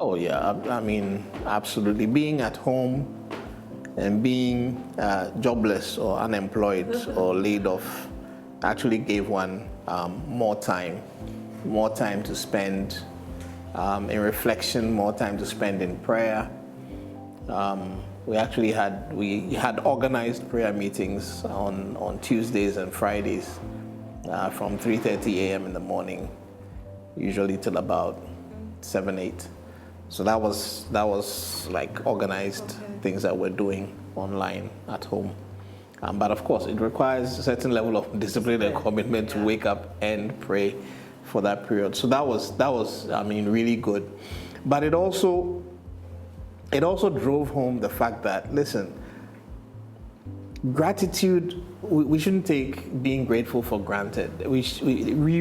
Oh yeah, I mean, absolutely. Being at home and being jobless or unemployed or laid off actually gave one more time to spend in reflection, more time to spend in prayer. We had organized prayer meetings on Tuesdays and Fridays from 3:30 a.m. in the morning, usually till about 7, 8. So that was like organized things that we're doing online at home. But of course, it requires a certain level of discipline and commitment to wake up and pray for that period. So that was I mean, really good. But it also drove home the fact that, listen, gratitude, we shouldn't take being grateful for granted. We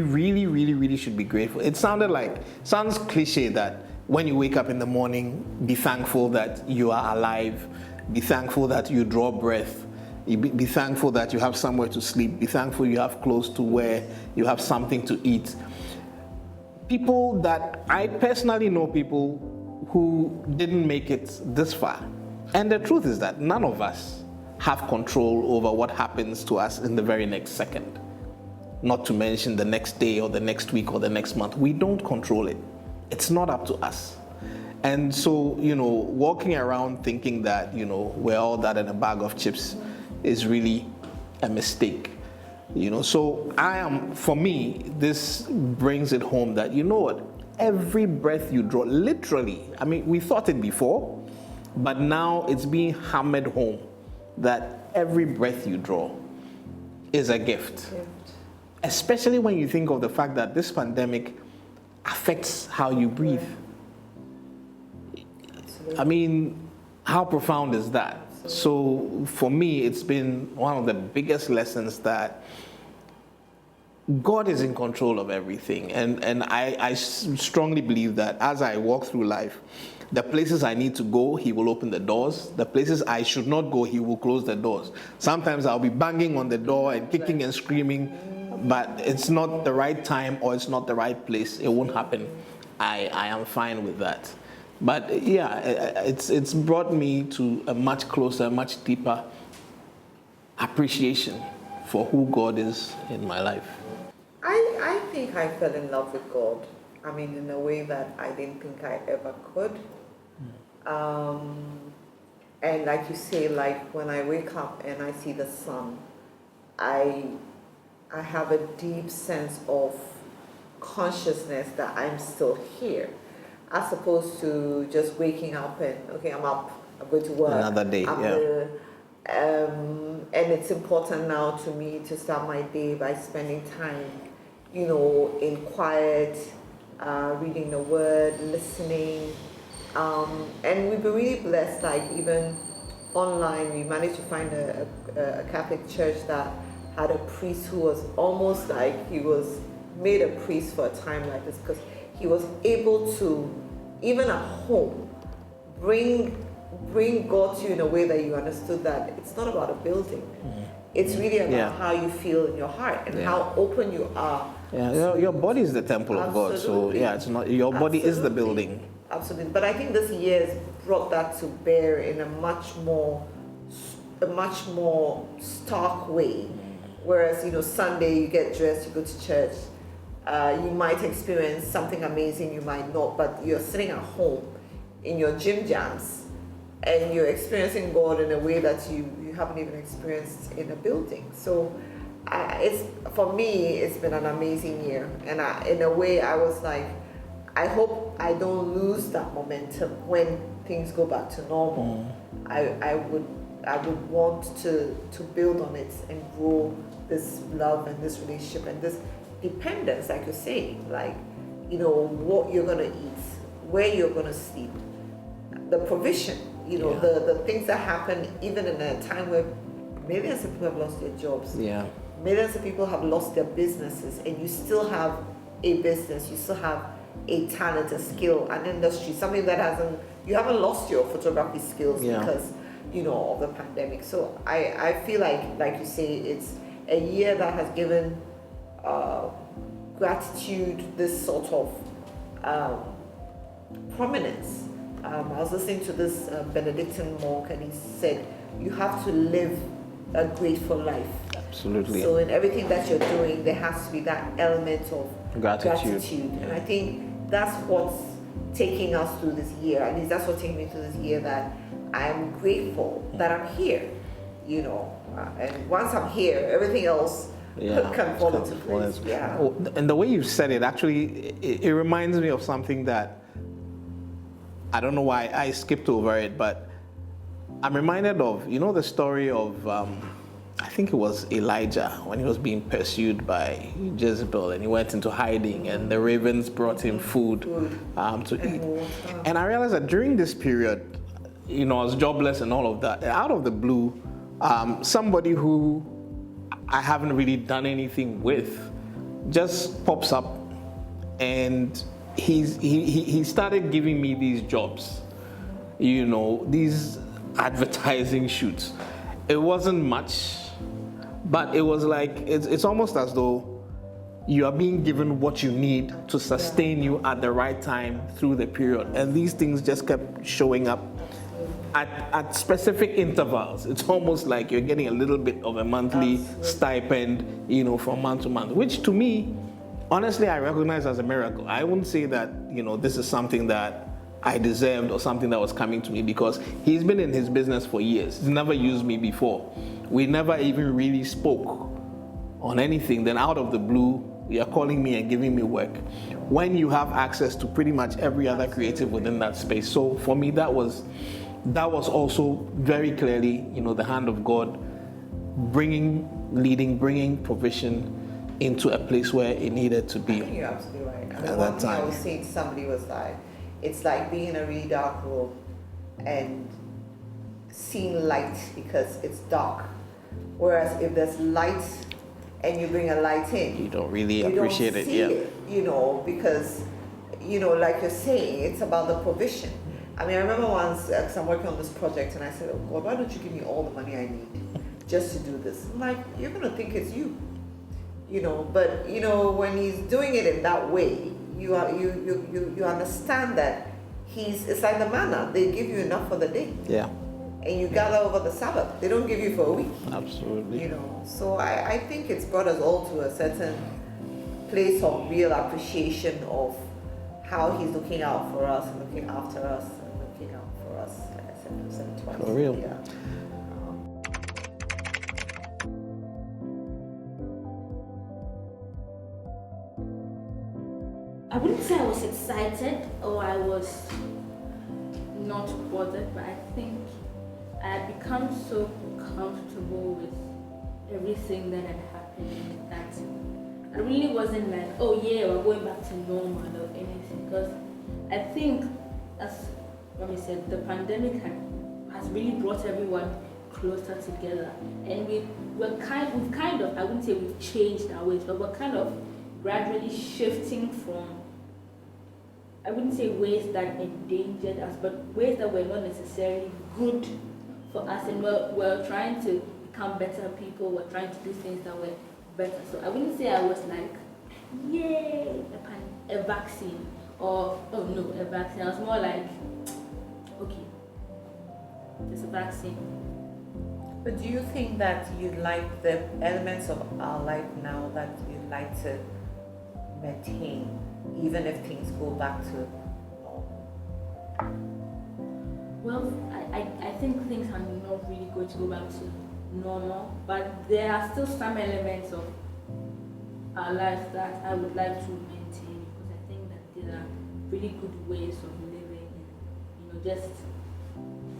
really, really, really should be grateful. It sounds cliche that when you wake up in the morning, be thankful that you are alive, be thankful that you draw breath, be thankful that you have somewhere to sleep, be thankful you have clothes to wear, you have something to eat. People that I personally know, people who didn't make it this far. And the truth is that none of us have control over what happens to us in the very next second. Not to mention the next day or the next week or the next month. We don't control it. It's not up to us. And so, walking around thinking that, we're all that in a bag of chips is really a mistake. So for me, this brings it home that, every breath you draw, literally, I mean, we thought it before, but now it's being hammered home that every breath you draw is a gift. Especially when you think of the fact that this pandemic affects how you breathe. I mean, how profound is that? So for me, it's been one of the biggest lessons that God is in control of everything. And I strongly believe that as I walk through life, the places I need to go, He will open the doors. The places I should not go, He will close the doors. Sometimes I'll be banging on the door and kicking and screaming, but it's not the right time or it's not the right place. It won't happen. I am fine with that. But yeah, it's brought me to a much closer, much deeper appreciation for who God is in my life. I think I fell in love with God. I mean, in a way that I didn't think I ever could. And like you say, like when I wake up and I see the sun, I have a deep sense of consciousness that I'm still here, as opposed to just waking up and, okay, I'm up, I'm going to work. Another day, and it's important now to me to start my day by spending time, in quiet, reading the word, listening. And we've been really blessed, like even online, we managed to find a Catholic church that had a priest who was almost like he was made a priest for a time like this, because he was able to, even at home, bring God to you in a way that you understood that it's not about a building. It's really about how you feel in your heart and how open you are. Yeah, your body is the temple of God, so it's not, your body is the building. Absolutely, but I think this year has brought that to bear in a much more stark way. Whereas, Sunday you get dressed, you go to church, you might experience something amazing, you might not, but you're sitting at home in your gym jams and you're experiencing God in a way that you haven't even experienced in a building. So for me, it's been an amazing year. And in a way, I was like, I hope I don't lose that momentum when things go back to normal. I would want to build on it and grow this love and this relationship and this dependence, like you're saying, like, what you're going to eat, where you're going to sleep, the provision, the things that happen even in a time where millions of people have lost their jobs. Millions of people have lost their businesses, and you still have a business, you still have a talent, a skill, an industry, something that you haven't lost your photography skills because, of the pandemic. So I feel like you say, it's a year that has given gratitude this sort of prominence. I was listening to this Benedictine monk, and he said, you have to live a grateful life. Absolutely. So in everything that you're doing, there has to be that element of Gratitude. And I think that's what's taking us through this year. At least that's what's taking me through this year, that I am grateful that I'm here, you know. And once I'm here, everything else can fall into place. Yeah. Oh, and the way you said it, actually, it reminds me of something that I don't know why I skipped over it, but I'm reminded of, you know, the story of, I think it was Elijah when he was being pursued by Jezebel, and he went into hiding, and the ravens brought him food to eat. And I realized that during this period, you know, I was jobless and all of that. And out of the blue, somebody who I haven't really done anything with just pops up, and he started giving me these jobs, you know, these advertising shoots. It wasn't much, but it was like, it's almost as though you are being given what you need to sustain you at the right time through the period. And these things just kept showing up at specific intervals. It's almost like you're getting a little bit of a monthly stipend, you know, from month to month, which to me, honestly, I recognize as a miracle. I wouldn't say that, you know, this is something that I deserved or something that was coming to me, because he's been in his business for years. He's never used me before. We never even really spoke on anything. Then out of the blue, you're calling me and giving me work when you have access to pretty much every other creative within that space. So for me, that was also very clearly, you know, the hand of God bringing provision into a place where it needed to be. I think you're absolutely right. I mean, at one that thing I time. was saying to somebody was like, it's like being in a really dark room and seeing light because it's dark. Whereas if there's light and you bring a light in, You don't really you appreciate don't it, see yeah. it, you know, because, you know, like you're saying, it's about the provision. I mean, I remember once, because I'm working on this project, and I said, oh God, why don't you give me all the money I need just to do this? I'm like, you're going to think it's you, you know, but, you know, when he's doing it in that way, you understand that it's like the manna, they give you enough for the day. Yeah, And you gather over the Sabbath. They don't give you for a week. absolutely. You know, so I think it's brought us all to a certain place of real appreciation of how he's looking out for us and looking after us and looking out for us. I said it twice. For real. Yeah. I wouldn't say I was excited or I was not bothered, but I think I had become so comfortable with everything that had happened that I really wasn't like, oh yeah, we're going back to normal or anything. Because I think, as Rami said, the pandemic has really brought everyone closer together, and we've kind of, I wouldn't say we've changed our ways, but we're kind of gradually shifting from, I wouldn't say ways that endangered us, but ways that were not necessarily good for us, and we're trying to become better people. We're trying to do things that were better. So I wouldn't say I was like, yay, a vaccine, or oh no, a vaccine. I was more like, okay, there's a vaccine. But do you think that you'd like the elements of our life now that you'd like to maintain, even if things go back to normal? Well, I think things are not really going to go back to normal, but there are still some elements of our life that I would like to maintain, because I think that there are really good ways of living and, you know, just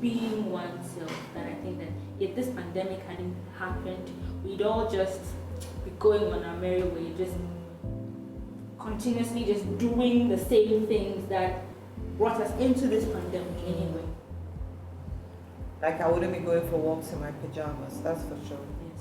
being oneself. And I think that if this pandemic hadn't happened, we'd all just be going on our merry way, just continuously just doing the same things that brought us into this pandemic anyway. Like I wouldn't be going for walks in my pajamas, that's for sure. Yeah.